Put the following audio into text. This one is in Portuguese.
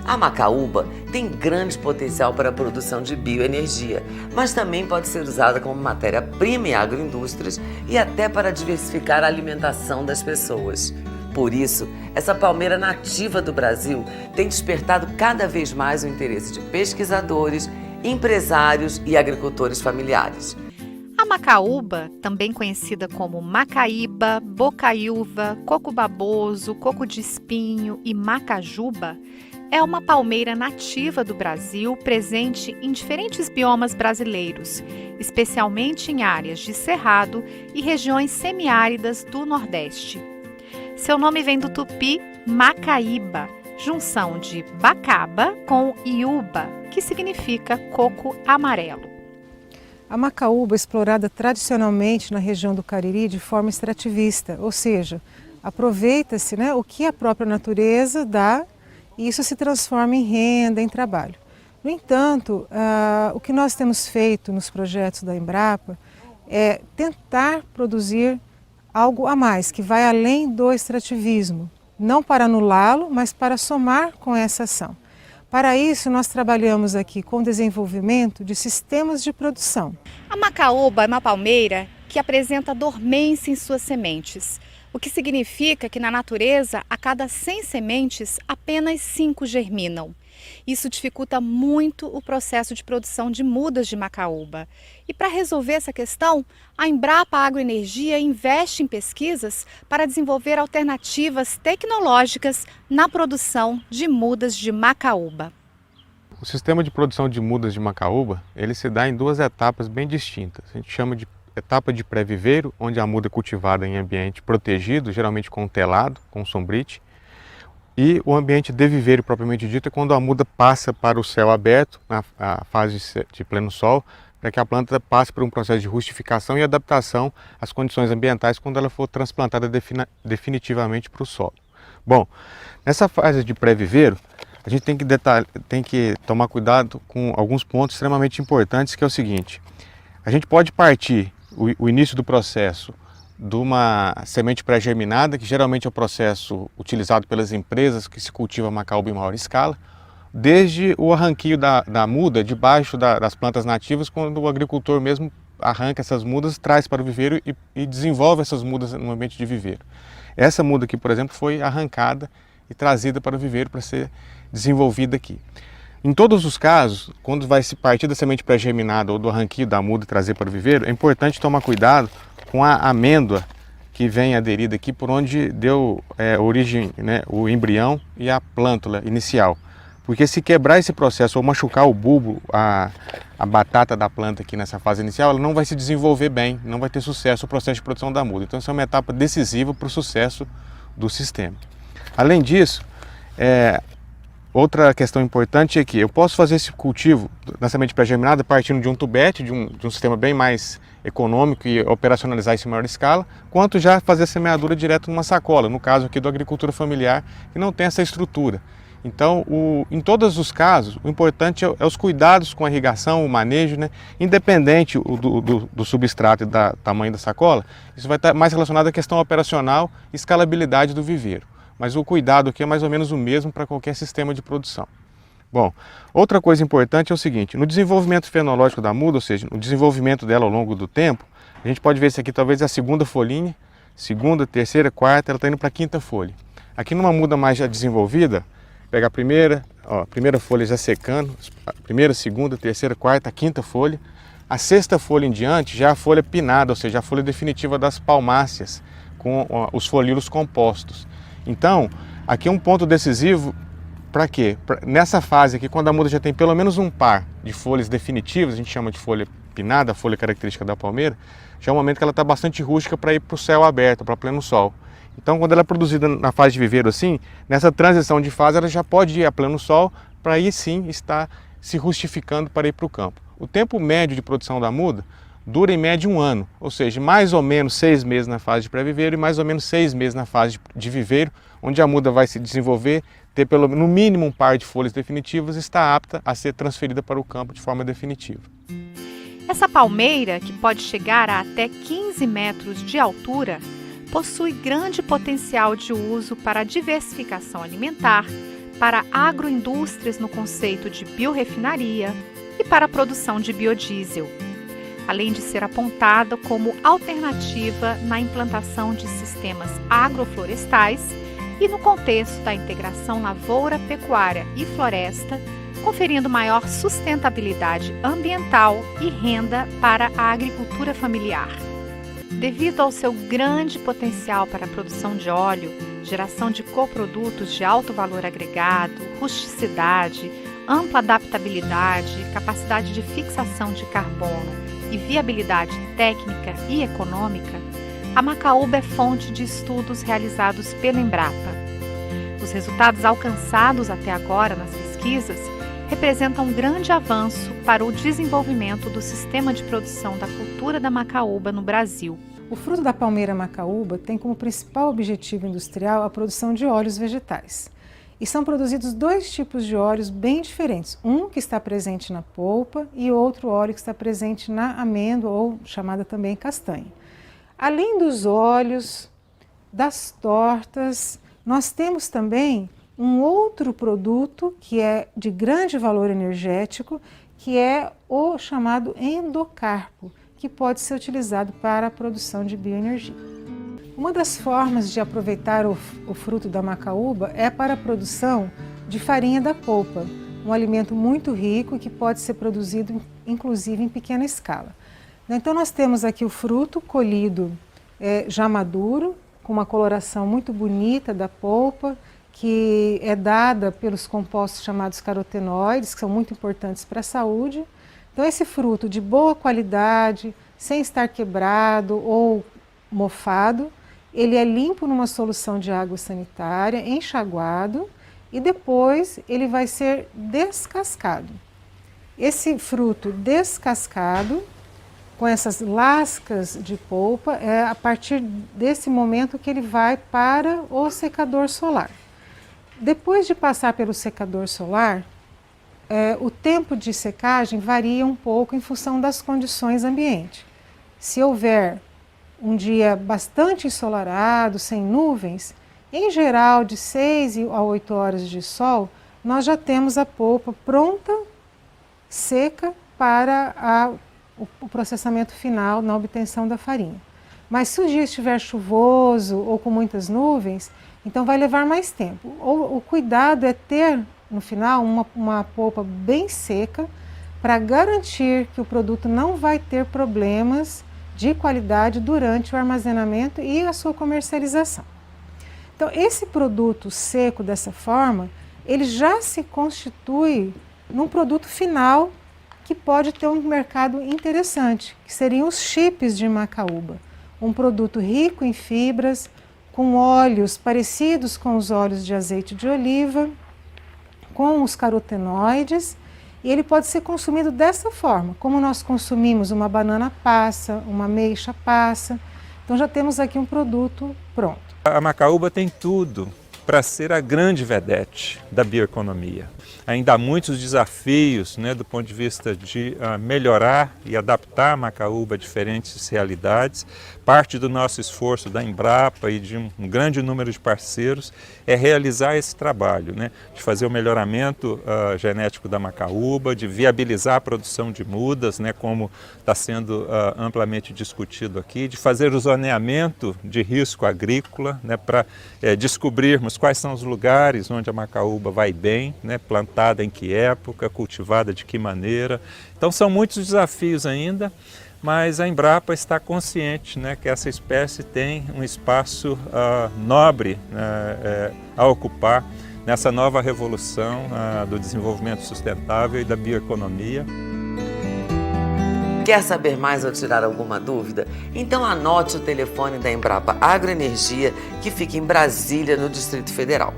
A macaúba tem grande potencial para a produção de bioenergia, mas também pode ser usada como matéria-prima em agroindústrias e até para diversificar a alimentação das pessoas. Por isso, essa palmeira nativa do Brasil tem despertado cada vez mais o interesse de pesquisadores, empresários e agricultores familiares. A macaúba, também conhecida como macaíba, bocaiúva, coco baboso, coco de espinho e macajuba, é uma palmeira nativa do Brasil presente em diferentes biomas brasileiros, especialmente em áreas de cerrado e regiões semiáridas do Nordeste. Seu nome vem do tupi macaíba, junção de bacaba com iuba, que significa coco amarelo. A macaúba é explorada tradicionalmente na região do Cariri de forma extrativista, ou seja, aproveita-se, o que a própria natureza dá e isso se transforma em renda, em trabalho. No entanto, o que nós temos feito nos projetos da Embrapa é tentar produzir algo a mais, que vai além do extrativismo, não para anulá-lo, mas para somar com essa ação. Para isso, nós trabalhamos aqui com o desenvolvimento de sistemas de produção. A macaúba é uma palmeira que apresenta dormência em suas sementes, o que significa que na natureza, a cada 100 sementes, apenas 5 germinam. Isso dificulta muito o processo de produção de mudas de macaúba. E para resolver essa questão, a Embrapa Agroenergia investe em pesquisas para desenvolver alternativas tecnológicas na produção de mudas de macaúba. O sistema de produção de mudas de macaúba, ele se dá em 2 etapas bem distintas. A gente chama de etapa de pré-viveiro, onde a muda é cultivada em ambiente protegido, geralmente com telado, com sombrite. E o ambiente de viveiro propriamente dito é quando a muda passa para o céu aberto, na fase de pleno sol, para que a planta passe por um processo de rustificação e adaptação às condições ambientais quando ela for transplantada definitivamente para o solo. Bom, nessa fase de pré-viveiro, a gente tem que tomar cuidado com alguns pontos extremamente importantes, que é o seguinte: a gente pode partir o início do processo de uma semente pré-germinada, que geralmente é o processo utilizado pelas empresas que se cultiva macaúba em maior escala, desde o arranquio da muda debaixo das plantas nativas, quando o agricultor mesmo arranca essas mudas, traz para o viveiro e desenvolve essas mudas no ambiente de viveiro. Essa muda aqui, por exemplo, foi arrancada e trazida para o viveiro para ser desenvolvida aqui. Em todos os casos, quando vai se partir da semente pré-germinada ou do arranquio da muda e trazer para o viveiro, é importante tomar cuidado com a amêndoa que vem aderida aqui por onde deu origem, o embrião e a plântula inicial. Porque se quebrar esse processo ou machucar o bulbo, a batata da planta aqui nessa fase inicial, ela não vai se desenvolver bem, não vai ter sucesso o processo de produção da muda. Então, essa é uma etapa decisiva para o sucesso do sistema. Além disso, outra questão importante é que eu posso fazer esse cultivo na semente pré-germinada partindo de um tubete, de um sistema bem mais econômico e operacionalizar isso em maior escala, quanto já fazer a semeadura direto numa sacola, no caso aqui da agricultura familiar, que não tem essa estrutura. Então, em todos os casos, o importante é os cuidados com a irrigação, o manejo, independente do substrato e do tamanho da sacola, isso vai estar mais relacionado à questão operacional e escalabilidade do viveiro. Mas o cuidado aqui é mais ou menos o mesmo para qualquer sistema de produção. Bom, outra coisa importante é o seguinte: no desenvolvimento fenológico da muda, ou seja, no desenvolvimento dela ao longo do tempo, a gente pode ver isso aqui talvez a segunda folhinha, segunda, terceira, quarta, ela está indo para a quinta folha. Aqui numa muda mais já desenvolvida, pega a primeira folha já secando, a primeira, segunda, terceira, quarta, a quinta folha. A sexta folha em diante já é a folha pinnada, ou seja, a folha definitiva das palmáceas, com os folíolos compostos. Então, aqui é um ponto decisivo para quê? Nessa fase aqui, quando a muda já tem pelo menos um par de folhas definitivas, a gente chama de folha pinnada, a folha característica da palmeira, já é um momento que ela está bastante rústica para ir para o céu aberto, para pleno sol. Então, quando ela é produzida na fase de viveiro assim, nessa transição de fase, ela já pode ir a pleno sol para aí sim estar se rustificando para ir para o campo. O tempo médio de produção da muda dura em média 1 ano, ou seja, mais ou menos 6 meses na fase de pré-viveiro e mais ou menos 6 meses na fase de viveiro, onde a muda vai se desenvolver, ter no mínimo um par de folhas definitivas e está apta a ser transferida para o campo de forma definitiva. Essa palmeira, que pode chegar a até 15 metros de altura, possui grande potencial de uso para a diversificação alimentar, para agroindústrias no conceito de biorefinaria e para a produção de biodiesel, além de ser apontada como alternativa na implantação de sistemas agroflorestais e no contexto da integração lavoura, pecuária e floresta, conferindo maior sustentabilidade ambiental e renda para a agricultura familiar. Devido ao seu grande potencial para a produção de óleo, geração de coprodutos de alto valor agregado, rusticidade, ampla adaptabilidade, capacidade de fixação de carbono e viabilidade técnica e econômica, a macaúba é fonte de estudos realizados pela Embrapa. Os resultados alcançados até agora nas pesquisas representam um grande avanço para o desenvolvimento do sistema de produção da cultura da macaúba no Brasil. O fruto da palmeira macaúba tem como principal objetivo industrial a produção de óleos vegetais. E são produzidos dois tipos de óleos bem diferentes. Um que está presente na polpa e outro óleo que está presente na amêndoa, ou chamada também castanha. Além dos óleos, das tortas, nós temos também um outro produto que é de grande valor energético, que é o chamado endocarpo, que pode ser utilizado para a produção de bioenergia. Uma das formas de aproveitar o fruto da macaúba é para a produção de farinha da polpa, um alimento muito rico que pode ser produzido inclusive em pequena escala. Então nós temos aqui o fruto colhido já maduro, com uma coloração muito bonita da polpa, que é dada pelos compostos chamados carotenoides, que são muito importantes para a saúde. Então esse fruto de boa qualidade, sem estar quebrado ou mofado, ele é limpo numa solução de água sanitária, enxaguado, e depois ele vai ser descascado. Esse fruto descascado, com essas lascas de polpa, é a partir desse momento que ele vai para o secador solar. Depois de passar pelo secador solar, o tempo de secagem varia um pouco em função das condições ambientes. Se houver um dia bastante ensolarado, sem nuvens, em geral de 6 a 8 horas de sol, nós já temos a polpa pronta, seca, para o processamento final na obtenção da farinha. Mas se o dia estiver chuvoso ou com muitas nuvens, então vai levar mais tempo. O cuidado é ter, no final, uma polpa bem seca para garantir que o produto não vai ter problemas de qualidade durante o armazenamento e a sua comercialização. Então, esse produto seco dessa forma, ele já se constitui num produto final que pode ter um mercado interessante, que seriam os chips de macaúba. Um produto rico em fibras, com óleos parecidos com os óleos de azeite de oliva, com os carotenoides, e ele pode ser consumido dessa forma, como nós consumimos uma banana passa, uma ameixa passa. Então já temos aqui um produto pronto. A macaúba tem tudo para ser a grande vedete da bioeconomia. Ainda há muitos desafios, do ponto de vista de melhorar e adaptar a macaúba a diferentes realidades. Parte do nosso esforço da Embrapa e de um grande número de parceiros é realizar esse trabalho, de fazer o melhoramento genético da macaúba, de viabilizar a produção de mudas, como está sendo amplamente discutido aqui, de fazer o zoneamento de risco agrícola, para descobrirmos quais são os lugares onde a macaúba vai bem, plantada em que época, cultivada de que maneira. Então são muitos desafios ainda, mas a Embrapa está consciente que essa espécie tem um espaço nobre a ocupar nessa nova revolução do desenvolvimento sustentável e da bioeconomia. Quer saber mais ou tirar alguma dúvida? Então anote o telefone da Embrapa Agroenergia, que fica em Brasília, no Distrito Federal.